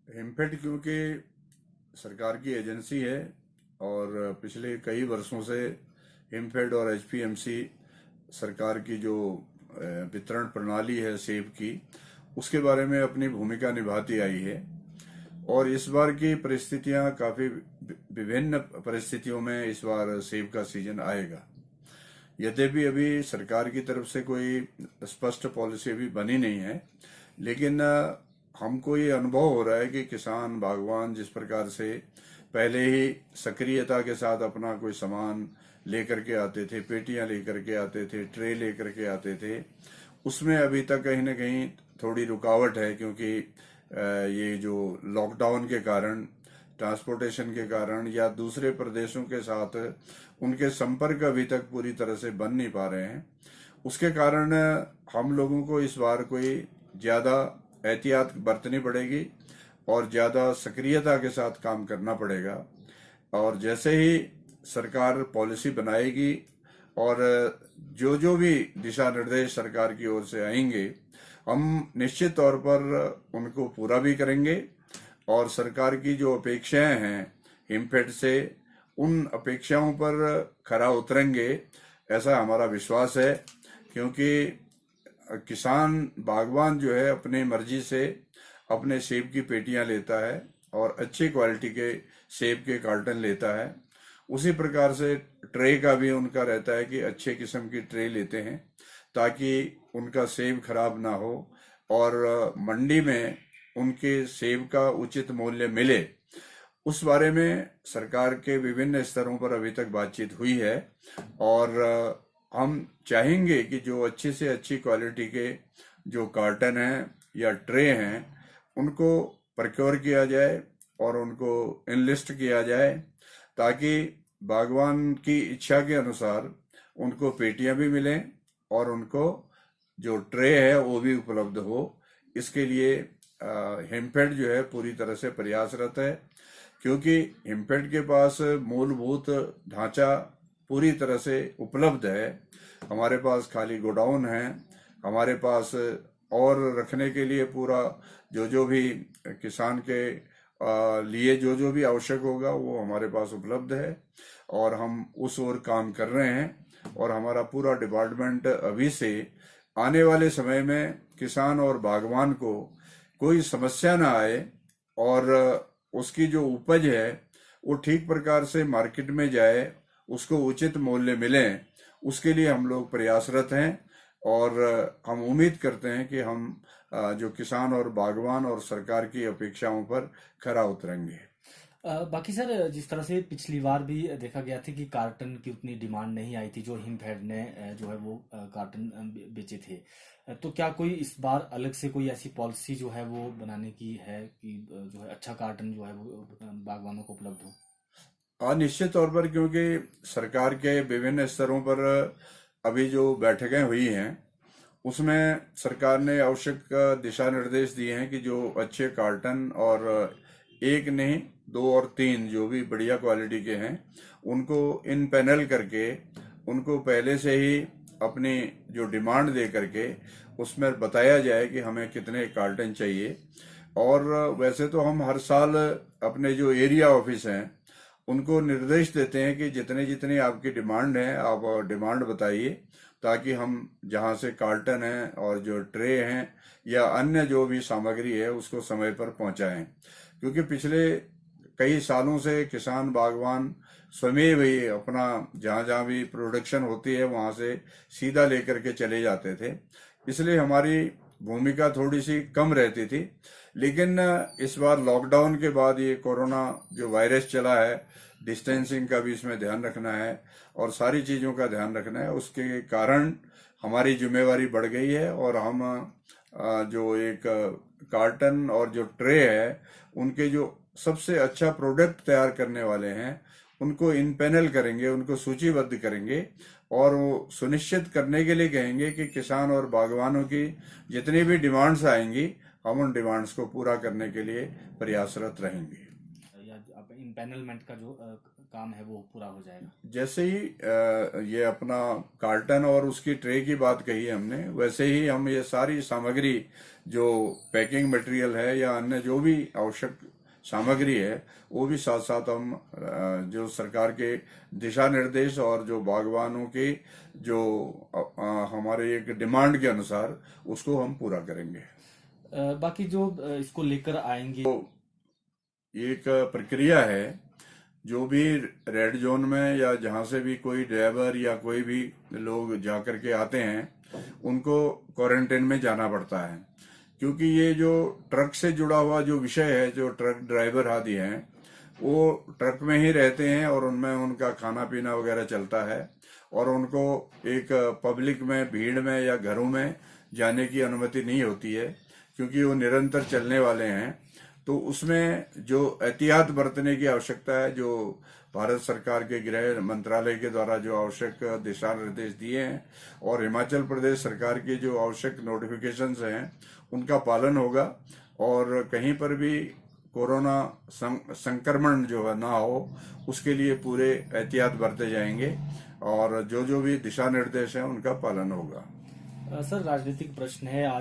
हिमफेड क्योंकि सरकार की एजेंसी है और पिछले कई वर्षों से हिमफेड और एचपीएमसी सरकार की जो वितरण प्रणाली है सेब की, उसके बारे में अपनी भूमिका निभाती आई है। और इस बार की परिस्थितियां काफी विभिन्न परिस्थितियों में इस बार सेब का सीजन आएगा। यद्यपि अभी सरकार की तरफ से कोई स्पष्ट पॉलिसी अभी बनी नहीं है, लेकिन हमको ये अनुभव हो रहा है कि किसान बागवान जिस प्रकार से पहले ही सक्रियता के साथ अपना कोई सामान लेकर के आते थे, पेटियां लेकर के आते थे, ट्रे लेकर के आते थे, उसमें अभी तक कहीं ना कहीं थोड़ी रुकावट है। क्योंकि ये जो लॉकडाउन के कारण, ट्रांसपोर्टेशन के कारण या दूसरे प्रदेशों के साथ उनके संपर्क अभी तक पूरी तरह से बन नहीं पा रहे हैं। उसके कारण हम लोगों को इस बार कोई ज्यादा एहतियात बरतनी पड़ेगी और ज्यादा सक्रियता के साथ काम करना पड़ेगा। और जैसे ही सरकार पॉलिसी बनाएगी और जो जो भी दिशा निर्देश सरकार की ओर से आएंगे, हम निश्चित तौर पर उनको पूरा भी करेंगे। और सरकार की जो अपेक्षाएं हैं हिमफेड से, उन अपेक्षाओं पर खरा उतरेंगे, ऐसा हमारा विश्वास है। क्योंकि किसान बागवान जो है अपनी मर्जी से अपने सेब की पेटियां लेता है और अच्छी क्वालिटी के सेब के कार्टन लेता है। उसी प्रकार से ट्रे का भी उनका रहता है कि अच्छे किस्म की ट्रे लेते हैं ताकि उनका सेब खराब ना हो और मंडी में उनके सेब का उचित मूल्य मिले। उस बारे में सरकार के विभिन्न स्तरों पर अभी तक बातचीत हुई है और हम चाहेंगे कि जो अच्छी से अच्छी क्वालिटी के जो कार्टन हैं या ट्रे हैं, उनको प्रक्योर किया जाए और उनको इनलिस्ट किया जाए, ताकि बागवान की इच्छा के अनुसार उनको पेटियां भी मिलें और उनको जो ट्रे है वो भी उपलब्ध हो। इसके लिए हिमफेड जो है पूरी तरह से प्रयासरत है। क्योंकि हिमफेड के पास मूलभूत ढांचा पूरी तरह से उपलब्ध है। हमारे पास खाली गोडाउन है, हमारे पास और रखने के लिए पूरा जो जो भी किसान के लिए जो जो भी आवश्यक होगा वो हमारे पास उपलब्ध है और हम उस ओर काम कर रहे हैं। और हमारा पूरा डिपार्टमेंट अभी से आने वाले समय में किसान और बागवान को कोई समस्या ना आए और उसकी जो उपज है वो ठीक प्रकार से मार्केट में जाए, उसको उचित मूल्य मिले, उसके लिए हम लोग प्रयासरत हैं। और हम उम्मीद करते हैं कि हम जो किसान और बागवान और सरकार की अपेक्षाओं पर खरा उतरेंगे। बाकी सर, जिस तरह से पिछली बार भी देखा गया था कि कार्टन की उतनी डिमांड नहीं आई थी जो हिमफेड ने जो है वो कार्टन बेचे थे। तो क्या कोई इस बार अलग से कोई ऐसी पॉलिसी जो है वो बनाने की है कि जो है अच्छा कार्टन जो है वो बागवानों को उपलब्ध हो? निश्चित तौर पर, क्योंकि सरकार के विभिन्न स्तरों पर अभी जो बैठकें हुई हैं उसमें सरकार ने आवश्यक दिशा निर्देश दिए हैं कि जो अच्छे कार्टन, और एक नहीं दो और तीन जो भी बढ़िया क्वालिटी के हैं, उनको इन पैनल करके उनको पहले से ही अपनी जो डिमांड दे करके उसमें बताया जाए कि हमें कितने कार्टन चाहिए। और वैसे तो हम हर साल अपने जो एरिया ऑफिस हैं उनको निर्देश देते हैं कि जितने जितनी आपकी डिमांड है आप डिमांड बताइए, ताकि हम जहाँ से कार्टन है और जो ट्रे हैं या अन्य जो भी सामग्री है उसको समय पर पहुंचाएं। क्योंकि पिछले कई सालों से किसान बागवान स्वयं भी अपना जहाँ जहाँ भी प्रोडक्शन होती है वहां से सीधा लेकर के चले जाते थे, इसलिए हमारी भूमिका थोड़ी सी कम रहती थी। लेकिन इस बार लॉकडाउन के बाद ये कोरोना जो वायरस चला है, डिस्टेंसिंग का भी इसमें ध्यान रखना है और सारी चीज़ों का ध्यान रखना है, उसके कारण हमारी जिम्मेवारी बढ़ गई है। और हम जो एक कार्टन और जो ट्रे है उनके जो सबसे अच्छा प्रोडक्ट तैयार करने वाले हैं उनको इन पैनल करेंगे, उनको सूचीबद्ध करेंगे और वो सुनिश्चित करने के लिए कहेंगे कि किसान और बागवानों की जितनी भी डिमांड्स आएंगी हम उन डिमांड्स को पूरा करने के लिए प्रयासरत रहेंगे। या आप इम्पेनलमेंट का जो काम है वो पूरा हो जाएगा? जैसे ही ये अपना कार्टन और उसकी ट्रे की बात कही है हमने, वैसे ही हम ये सारी सामग्री जो पैकिंग मटेरियल है या अन्य जो भी आवश्यक सामग्री है वो भी साथ साथ हम जो सरकार के दिशा निर्देश और जो बागवानों के जो हमारे एक डिमांड के अनुसार उसको हम पूरा करेंगे। बाकी जो इसको लेकर आएंगे, एक प्रक्रिया है, जो भी रेड जोन में या जहां से भी कोई ड्राइवर या कोई भी लोग जा करके आते हैं उनको क्वारंटाइन में जाना पड़ता है, क्योंकि ये जो ट्रक से जुड़ा हुआ जो विषय है, जो ट्रक ड्राइवर आदि हैं वो ट्रक में ही रहते हैं और उनमें उनका खाना पीना वगैरह चलता है और उनको एक पब्लिक में भीड़ में या घरों में जाने की अनुमति नहीं होती है, क्योंकि वो निरंतर चलने वाले हैं। तो उसमें जो एहतियात बरतने की आवश्यकता है, जो भारत सरकार के गृह मंत्रालय के द्वारा जो आवश्यक दिशा निर्देश दिए हैं और हिमाचल प्रदेश सरकार के जो आवश्यक नोटिफिकेशंस हैं उनका पालन होगा और कहीं पर भी कोरोना संक्रमण जो है ना हो उसके लिए पूरे एहतियात बरते जाएंगे और जो जो भी दिशा निर्देश हैं उनका पालन होगा। सर, राजनीतिक प्रश्न है आज।